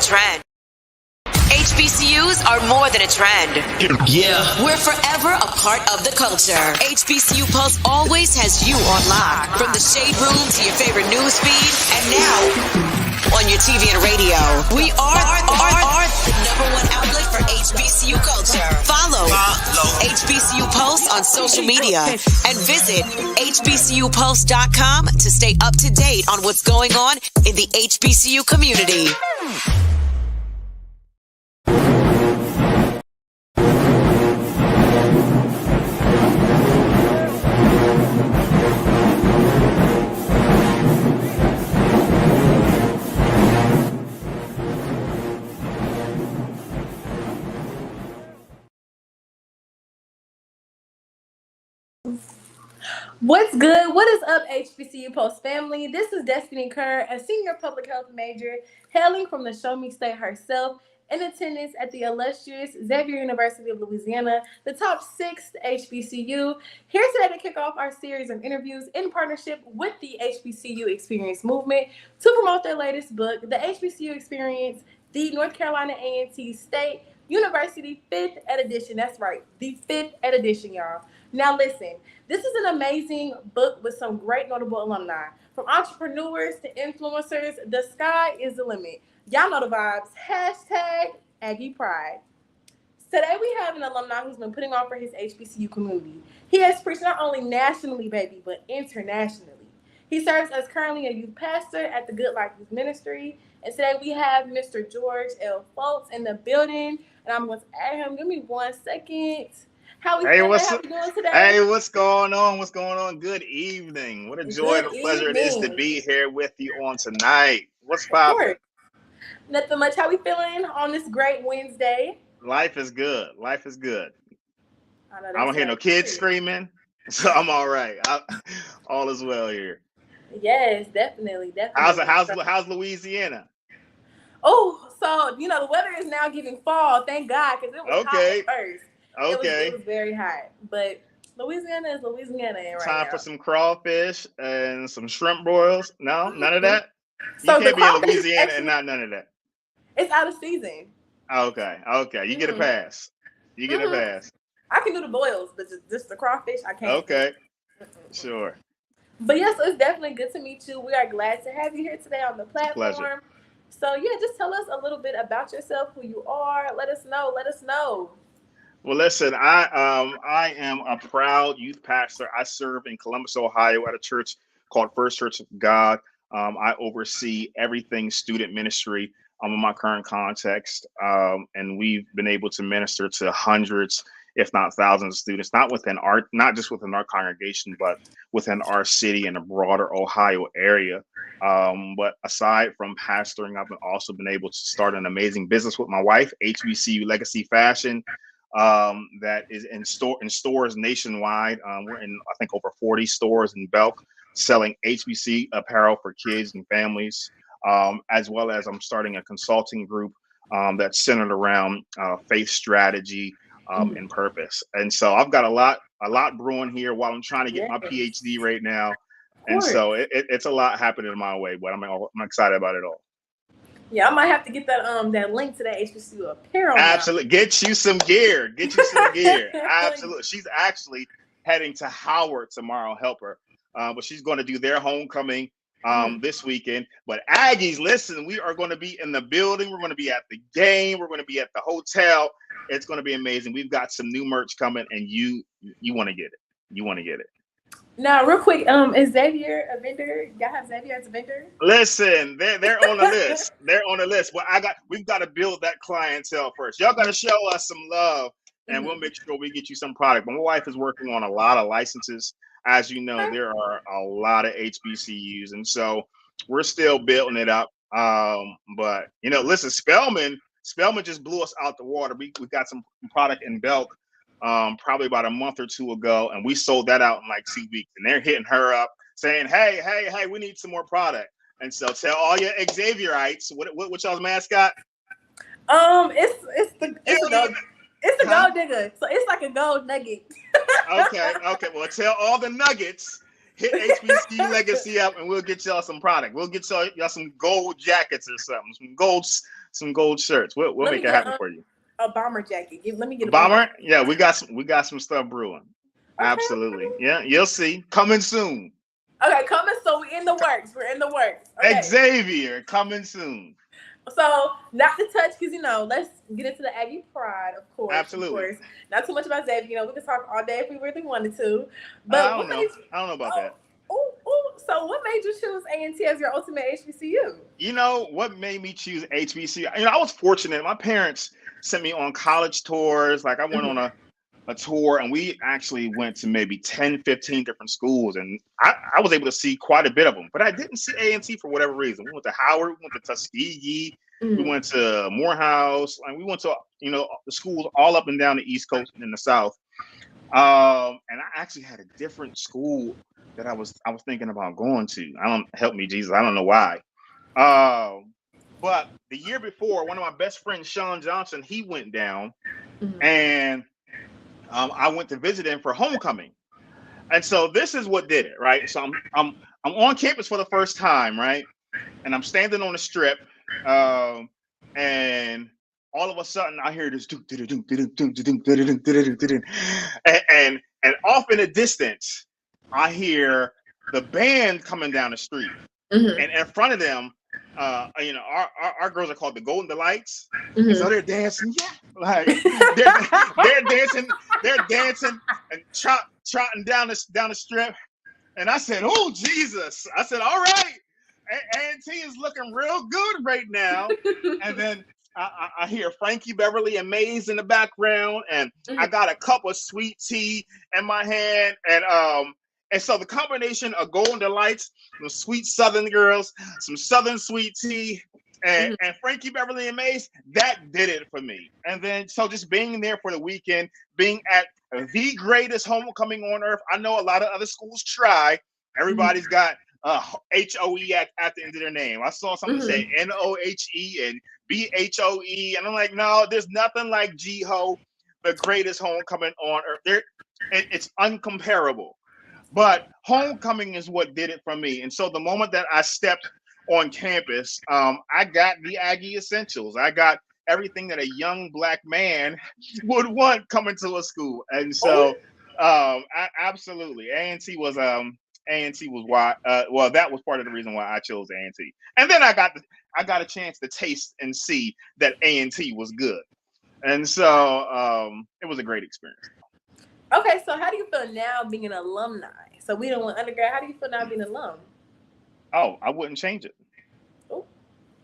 trend. HBCUs are more than a trend. Yeah. We're forever a part of the culture. HBCU Pulse always has you on lock. From the shade room to your favorite news feed, and now on your TV and radio. We are the #1 outlet for HBCU culture. Follow HBCU Pulse on social media and visit hbcupulse.com to stay up to date on what's going on in the HBCU community. What's good? What is up, HBCU Post family? This is Destiny Kerr, a senior public health major hailing from the Show Me State herself, in attendance at the illustrious Xavier University of Louisiana, the top 6th HBCU. Here today to kick off our series of interviews in partnership with the HBCU Experience Movement to promote their latest book, The HBCU Experience, the North Carolina A&T State University 5th edition. That's right, the 5th edition, y'all. Now listen, this is an amazing book with some great notable alumni. From entrepreneurs to influencers, the sky is the limit. Y'all know the vibes. Hashtag Aggie Pride. Today we have an alumni who's been putting on for his HBCU community. He has preached not only nationally, baby, but internationally. He serves as currently a youth pastor at the Good Life Youth Ministry. And today we have Mr. George L. Fultz in the building. And I'm going to add him. Give me 1 second. How we doing today? Hey, what's going on? What's going on? Good evening. What a joy and a pleasure it is to be here with you on tonight. What's poppin'? Nothing much. How we feeling on this great Wednesday? Life is good. Life is good. I don't hear no kids screaming, so I'm all right. All is well here. Yes, definitely. How's Louisiana? Oh, so the weather is now giving fall. Thank God, because it was hot at first. Okay. It was very hot, but Louisiana is Louisiana right now. Time for some crawfish and some shrimp broils. No, none of that. So you can't be in Louisiana and not none of that. It's out of season. Okay. You get a pass. You get a pass. I can do the boils, but just the crawfish, I can't. Okay. Sure. But yes, it's definitely good to meet you. We are glad to have you here today on the platform. Pleasure. So yeah, just tell us a little bit about yourself, who you are. Let us know. Well, listen, I am a proud youth pastor. I serve in Columbus, Ohio at a church called First Church of God. I oversee everything student ministry in my current context. And we've been able to minister to hundreds, if not thousands of students, not just within our congregation, but within our city and the broader Ohio area. But aside from pastoring, I've also been able to start an amazing business with my wife, HBCU Legacy Fashion. That is in stores nationwide. We're in, I think, over 40 stores in Belk, selling HBC apparel for kids and families, as well as I'm starting a consulting group that's centered around faith strategy and purpose. And so I've got a lot brewing here while I'm trying to get my PhD right now. And so it's a lot happening my way, but I'm excited about it all. Yeah, I might have to get that link to that HBCU apparel. Absolutely. Get you some gear. Absolutely. She's actually heading to Howard tomorrow, help her. But she's going to do their homecoming this weekend. But Aggies, listen, we are going to be in the building. We're going to be at the game. We're going to be at the hotel. It's going to be amazing. We've got some new merch coming, and you want to get it. You want to get it. Now, real quick, is Xavier a vendor? Y'all have Xavier as a vendor? Listen, they're on the list. They're on the list. But we've got to build that clientele first. Y'all got to show us some love, and we'll make sure we get you some product. But my wife is working on a lot of licenses. As you know, there are a lot of HBCUs, and so we're still building it up. But listen, Spelman just blew us out the water. We got some product in Belk. Probably about a month or two ago, and we sold that out in like 2 weeks. And they're hitting her up saying, "Hey, we need some more product." And so tell all your Xavierites, what y'all's mascot? It's a gold digger. So it's like a gold nugget. Okay. Well, tell all the Nuggets hit HBCU Legacy up, and we'll get y'all some product. We'll get y'all some gold jackets or something, some gold shirts. We'll make it happen for you. A bomber jacket. Let me get a bomber. Yeah, we got some stuff brewing. Okay. Absolutely. Yeah, you'll see. Coming soon. Okay, coming soon. We're in the works. Okay. Xavier, coming soon. So, not to touch, because, let's get into the Aggie pride, of course. Absolutely. Of course. Not too much about Xavier. We could talk all day if we really wanted to. But I don't know about that. So what made you choose A&T as your ultimate HBCU? What made me choose HBCU? I was fortunate. My parents sent me on college tours. Like, I went on a tour, and we actually went to maybe 10, 15 different schools, and I was able to see quite a bit of them. But I didn't see A&T for whatever reason. We went to Howard, we went to Tuskegee, we went to Morehouse, and we went to the schools all up and down the East Coast and in the South. And I actually had a different school that I was thinking about going to. Help me, Jesus. I don't know why. But the year before, one of my best friends, Sean Johnson, he went down, and I went to visit him for homecoming. And so this is what did it, right? So I'm on campus for the first time, right? And I'm standing on the strip, and all of a sudden I hear this and off in the distance I hear the band coming down the street, and in front of them, our girls are called the Golden Delights, and so they're dancing, like they're dancing and trotting down the strip, and I said, "Oh Jesus!" I said, "All right, A&T is looking real good right now," and then I hear Frankie Beverly and Maze in the background, and I got a cup of sweet tea in my hand, and so the combination of Golden Delights, some sweet Southern girls, some Southern sweet tea, and Frankie Beverly and Maze, that did it for me. And then, so just being there for the weekend, being at the greatest homecoming on earth. I know a lot of other schools try. Everybody's got HOE at the end of their name. I saw someone say NOHE and BHOE, and I'm like, no, there's nothing like GHO, the greatest homecoming on earth. It's uncomparable. But homecoming is what did it for me. And so the moment that I stepped on campus, I got the Aggie essentials. I got everything that a young Black man would want coming to a school. And so absolutely, A&T was why. Well, that was part of the reason why I chose A&T. And then I got a chance to taste and see that A&T was good. And so it was a great experience. Okay, so how do you feel now being an alumni? So we don't want undergrad. How do you feel now being an alum? Oh, I wouldn't change it. Ooh.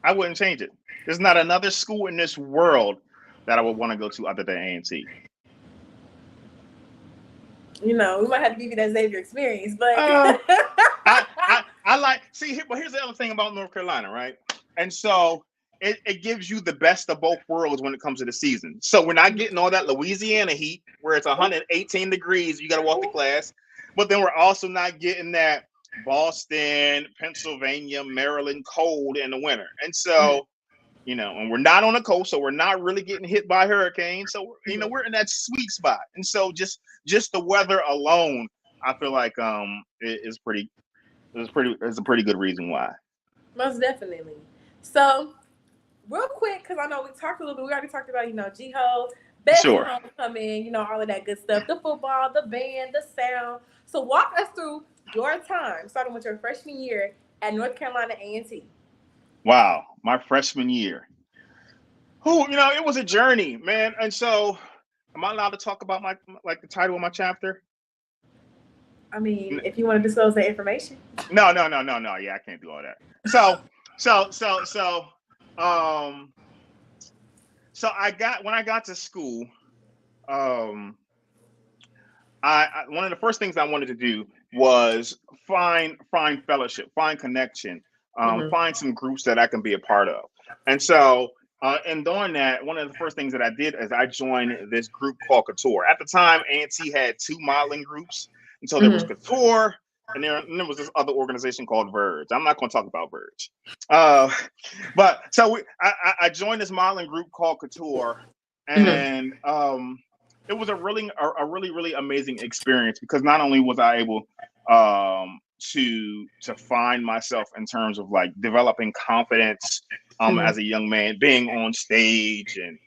I wouldn't change it. There's not another school in this world that I would want to go to other than A&T. We might have to give you that Xavier experience, but I like. See, but here's the other thing about North Carolina, right? And so it gives you the best of both worlds when it comes to the season. So we're not getting all that Louisiana heat where it's 118 degrees. You got to walk to class. But then we're also not getting that Boston, Pennsylvania, Maryland cold in the winter. And so, and we're not on the coast, so we're not really getting hit by hurricanes. So, we're in that sweet spot. And so just the weather alone, I feel like it's a pretty good reason why. Most definitely. So, real quick, because I know we talked a little bit. We already talked about, GHO, best homecoming, all of that good stuff. The football, the band, the sound. So walk us through your time, starting with your freshman year at North Carolina A&T. Wow, my freshman year. It was a journey, man. And so, am I allowed to talk about the title of my chapter? I mean, if you want to disclose that information. No. Yeah, I can't do all that. So when I got to school, I one of the first things I wanted to do was find fellowship, find connection, find some groups that I can be a part of. And so in doing that, one of the first things that I did is I joined this group called Couture. At the time, A&T had two modeling groups. And so there was Couture, and there was this other organization called Verge. I'm not going to talk about Verge. But so I joined this modeling group called Couture, and it was a really amazing experience because not only was I able to find myself in terms of like developing confidence as a young man, being on stage and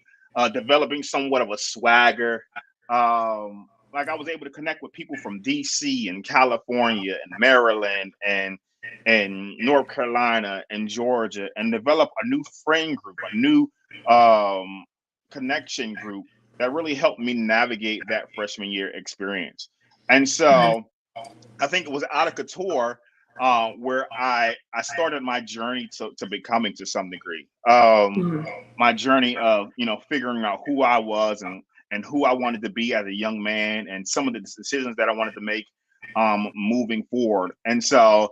developing somewhat of a swagger. Like I was able to connect with people from DC and California and Maryland and North Carolina and Georgia, and develop a new friend group, a new connection group that really helped me navigate that freshman year experience. And so I think it was out of couture where I started my journey to becoming, to some degree, my journey of, you know, figuring out who I was and who I wanted to be as a young man, and some of the decisions that I wanted to make moving forward. And so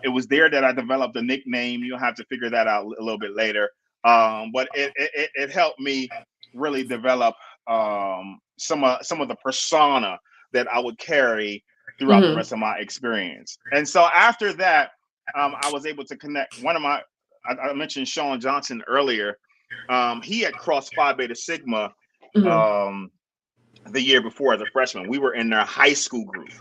it was there that I developed a nickname. You'll have to figure that out a little bit later. But it helped me really develop some of the persona that I would carry throughout the rest of my experience. And so after that, I was able to connect. I mentioned Sean Johnson earlier. He had crossed Phi Beta Sigma the year before as a freshman. We were in their high school group.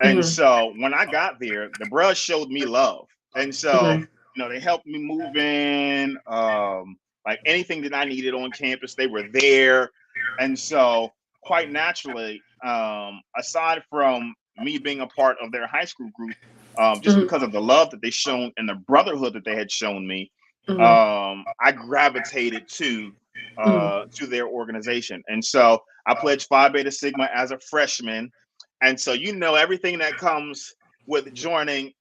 And so when I got there, the bros showed me love. And so, you know, they helped me move in, like anything that I needed on campus, they were there. And so quite naturally, aside from me being a part of their high school group, just because of the love that they shown and the brotherhood that they had shown me, I gravitated to their organization. And so I pledged Phi Beta Sigma as a freshman. And so, you know, everything that comes with joining,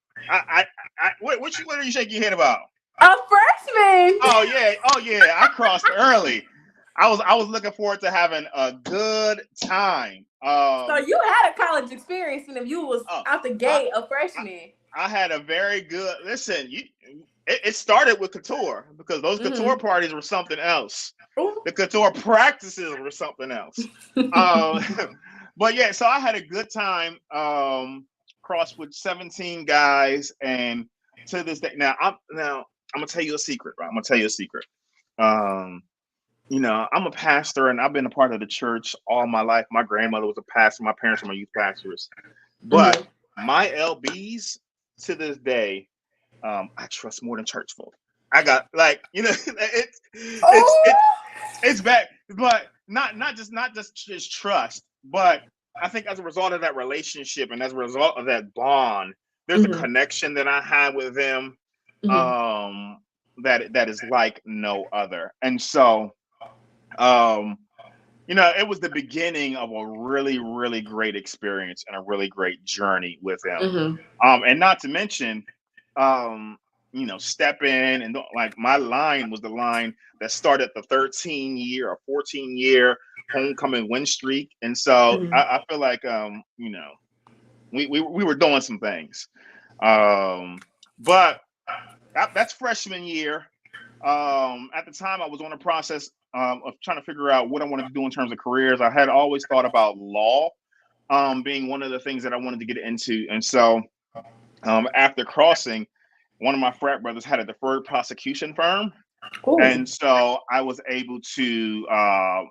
what are you shaking your head about? A freshman. Oh yeah, I crossed early. I was looking forward to having a good time. So you had a college experience, and if you was out the gate a freshman. I had a very good. Listen, it started with couture, because those couture parties were something else. The couture practices were something else. But yeah, so I had a good time. Crossed with 17 guys, and to this day, now I'm gonna tell you a secret, right? I'm gonna tell you a secret. You know, I'm a pastor, and I've been a part of the church all my life. My grandmother was a pastor. My parents were my youth pastors. But my LBs, to this day, I trust more than church folk. I got, like, you know, it's bad, but not just trust, but I think as a result of that relationship and as a result of that bond, there's a connection that I have with them that is like no other. And so, you know, it was the beginning of a really, really great experience and a really great journey with them. And not to mention, you know, step in and like my line was the line that started the 13-year or 14-year homecoming win streak. And so I feel like, you know, we were doing some things. But that's freshman year. At the time, I was on a process of trying to figure out what I wanted to do in terms of careers. I had always thought about law being one of the things that I wanted to get into. And so after crossing, one of my frat brothers had a deferred prosecution firm. Ooh. And so I was able to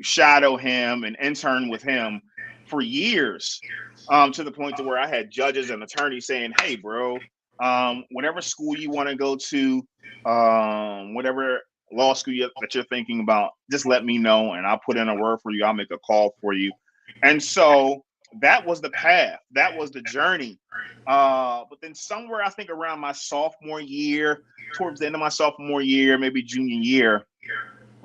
shadow him and intern with him for years, to the point to where I had judges and attorneys saying, "Hey, bro, whatever school you want to go to, whatever law school that you're thinking about, just let me know, and I'll put in a word for you. I'll make a call for you." And so that was the path. That was the journey. But then somewhere, I think around my sophomore year, towards the end of my sophomore year, maybe junior year,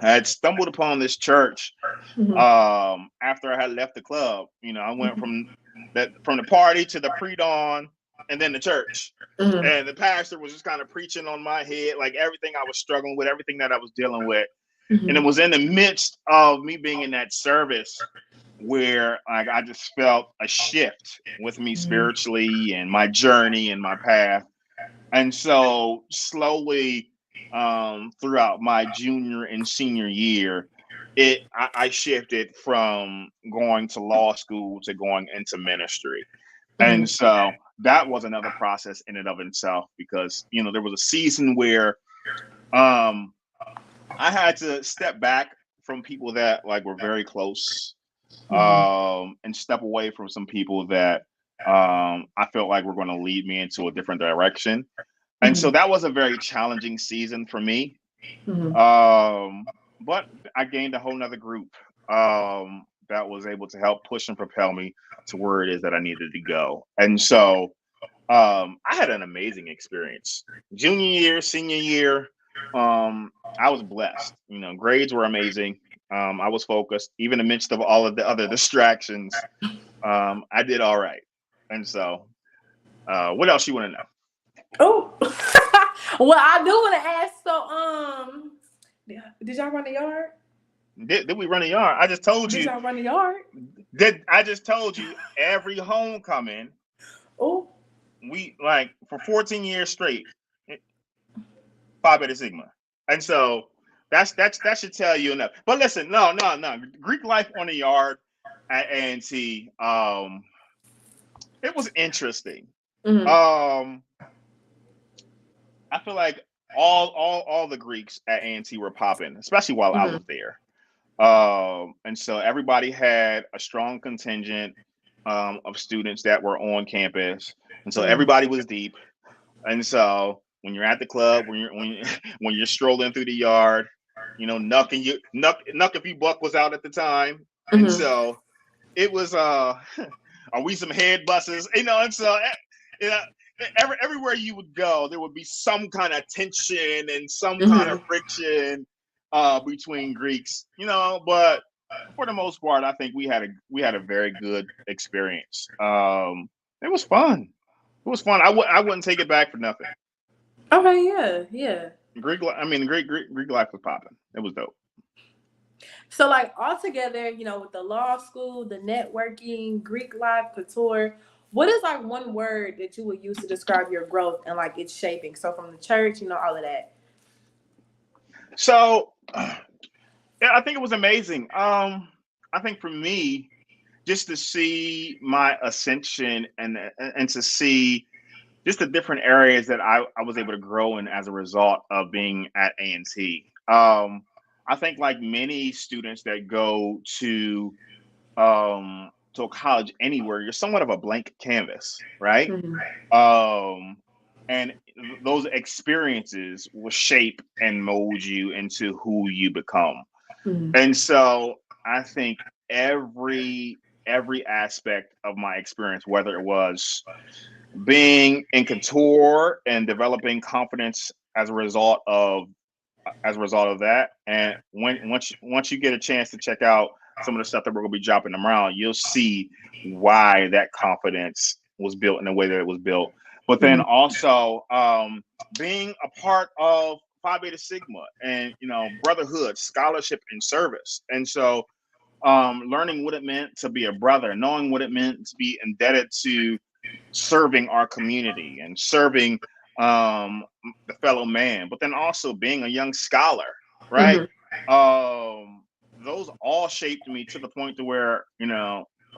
I had stumbled upon this church after I had left the club. You know, I went from the party to the pre-dawn and then the church. And the pastor was just kind of preaching on my head, like everything I was struggling with, everything that I was dealing with. And it was in the midst of me being in that service where like I just felt a shift with me spiritually and my journey and my path. And so slowly throughout my junior and senior year, I shifted from going to law school to going into ministry. And so that was another process in and of itself, because, you know, there was a season where I had to step back from people that like were very close, and step away from some people that I felt like were going to lead me into a different direction. And so that was a very challenging season for me. But I gained a whole nother group that was able to help push and propel me to where it is that I needed to go. And so I had an amazing experience. Junior year, senior year, I was blessed. Grades were amazing. I was focused, even in the midst of all of the other distractions. I did all right. And so, what else you want to know? Oh, well, I do want to ask. So, did y'all run the yard? Did we run a yard? I just told you. Did y'all run the yard? I just told you every homecoming. Oh, We for 14 years straight, Phi Beta Sigma, and so that should tell you enough. But listen, no. Greek life on the yard at A&T, it was interesting. I feel like all the Greeks at A&T were popping, especially while I was there. And so everybody had a strong contingent of students that were on campus, and so everybody was deep. And so when you're at the club, when you're strolling through the yard, Nuck if you buck was out at the time, and so it was are we some head busters, and so everywhere you would go, there would be some kind of tension and some kind of friction between Greeks, but for the most part, I think we had a very good experience. It was fun. It was fun. I wouldn't take it back for nothing. Okay, yeah. Greek life was popping. It was dope. So, like, all together, with the law school, the networking, Greek life, couture, what is like one word that you would use to describe your growth and like its shaping? So from the church, all of that. So, yeah, I think it was amazing. I think for me, just to see my ascension and to see just the different areas that I was able to grow in as a result of being at A&T. I think like many students that go to a college anywhere, you're somewhat of a blank canvas, right? And those experiences will shape and mold you into who you become. And so I think every aspect of my experience, whether it was being in couture and developing confidence as a result of that, and once you get a chance to check out some of the stuff that we're going to be dropping around, you'll see why that confidence was built in the way that it was built. But then also being a part of Phi Beta Sigma and brotherhood, scholarship, and service. And so learning what it meant to be a brother, knowing what it meant to be indebted to serving our community and serving the fellow man, but then also being a young scholar, right? Those all shaped me to the point to where,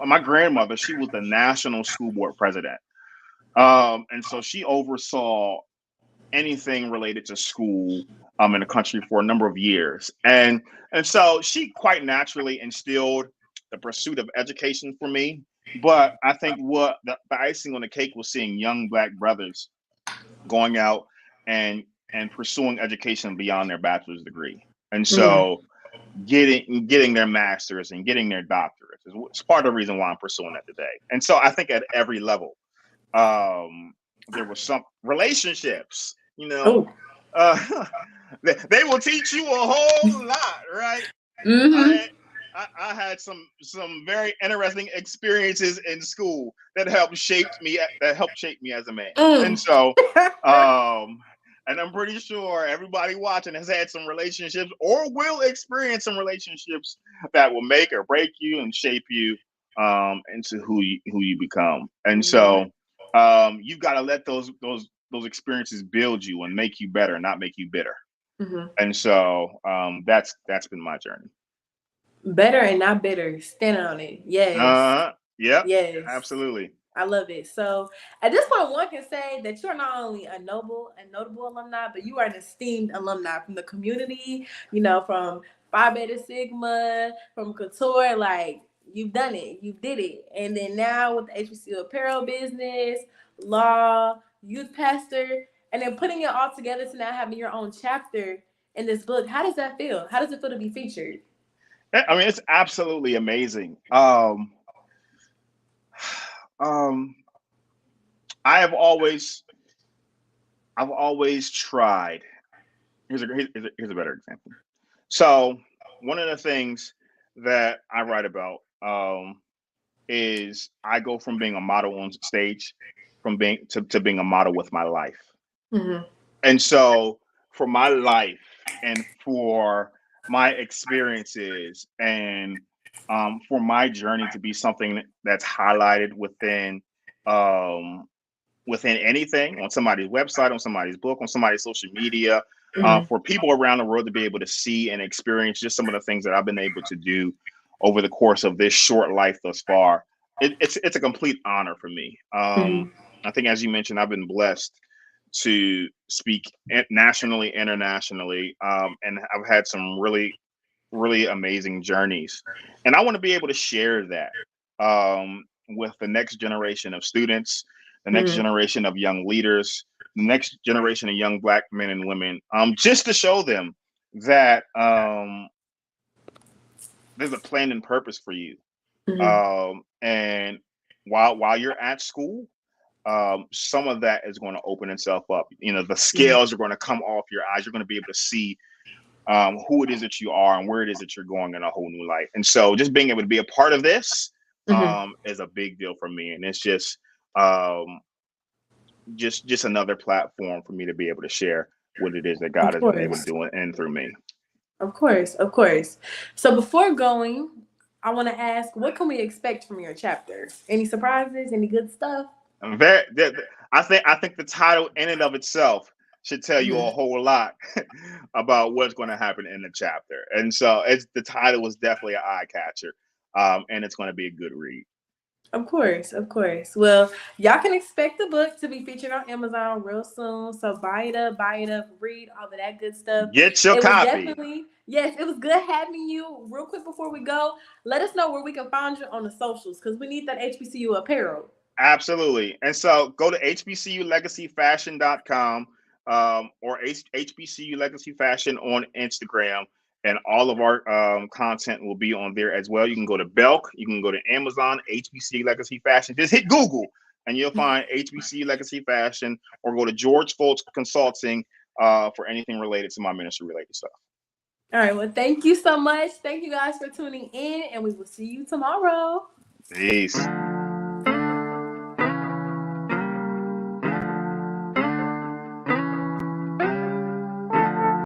my grandmother, she was the national school board president. And so she oversaw anything related to school in the country for a number of years. And so she quite naturally instilled the pursuit of education for me. But I think what the icing on the cake was seeing young Black brothers going out and pursuing education beyond their bachelor's degree. And so getting their master's and getting their doctorates is part of the reason why I'm pursuing that today. And so I think at every level, there was some relationships, they will teach you a whole lot, right? I had some very interesting experiences in school that helped shape me as a man. And so, and I'm pretty sure everybody watching has had some relationships or will experience some relationships that will make or break you and shape you into who you become. And so, you've got to let those experiences build you and make you better, not make you bitter. And so, that's been my journey. Better and not bitter. Stand on it. Yes. Yep. Yes. Absolutely. I love it. So at this point, one can say that you're not only a notable alumni, but you are an esteemed alumni from the community, from Phi Beta Sigma, from couture. Like, You've done it. You did it. And then now with the HBCU apparel business, law, youth pastor, and then putting it all together to now having your own chapter in this book. How does that feel? How does it feel to be featured? I mean, it's absolutely amazing. I've always tried. Here's a better example. So one of the things that I write about is I go from being a model on stage, from being to being a model with my life. Mm-hmm. And so for my life and for my experiences and for my journey to be something that's highlighted within anything, on somebody's website, on somebody's book, on somebody's social media, for people around the world to be able to see and experience just some of the things that I've been able to do over the course of this short life thus far. It's a complete honor for me. I think, as you mentioned, I've been blessed to speak nationally, internationally, and I've had some really, really amazing journeys. And I want to be able to share that with the next generation of students, the next generation of young leaders, the next generation of young Black men and women, just to show them that there's a plan and purpose for you. And while you're at school, some of that is going to open itself up. You know, the scales are going to come off your eyes. You're going to be able to see who it is that you are and where it is that you're going in a whole new life. And so just being able to be a part of this is a big deal for me. And it's just another platform for me to be able to share what it is that God has been able to do in through me. Of course. So before going, I want to ask, what can we expect from your chapter? Any surprises? Any good stuff? I think the title in and of itself should tell you a whole lot about what's going to happen in the chapter. And so the title was definitely an eye catcher, and it's going to be a good read. Of course. Well, y'all can expect the book to be featured on Amazon real soon. So buy it up, read all of that good stuff. Get your copy. Yes, it was good having you. Real quick before we go, let us know where we can find you on the socials, because we need that HBCU apparel. Absolutely. And so go to hbculegacyfashion.com or HBCU Legacy Fashion on Instagram. And all of our content will be on there as well. You can go to Belk, you can go to Amazon, HBCU Legacy Fashion. Just hit Google and you'll find HBCU Legacy Fashion, or go to George Fultz Consulting for anything related to my ministry related stuff. All right. Well, thank you so much. Thank you guys for tuning in, and we will see you tomorrow. Peace.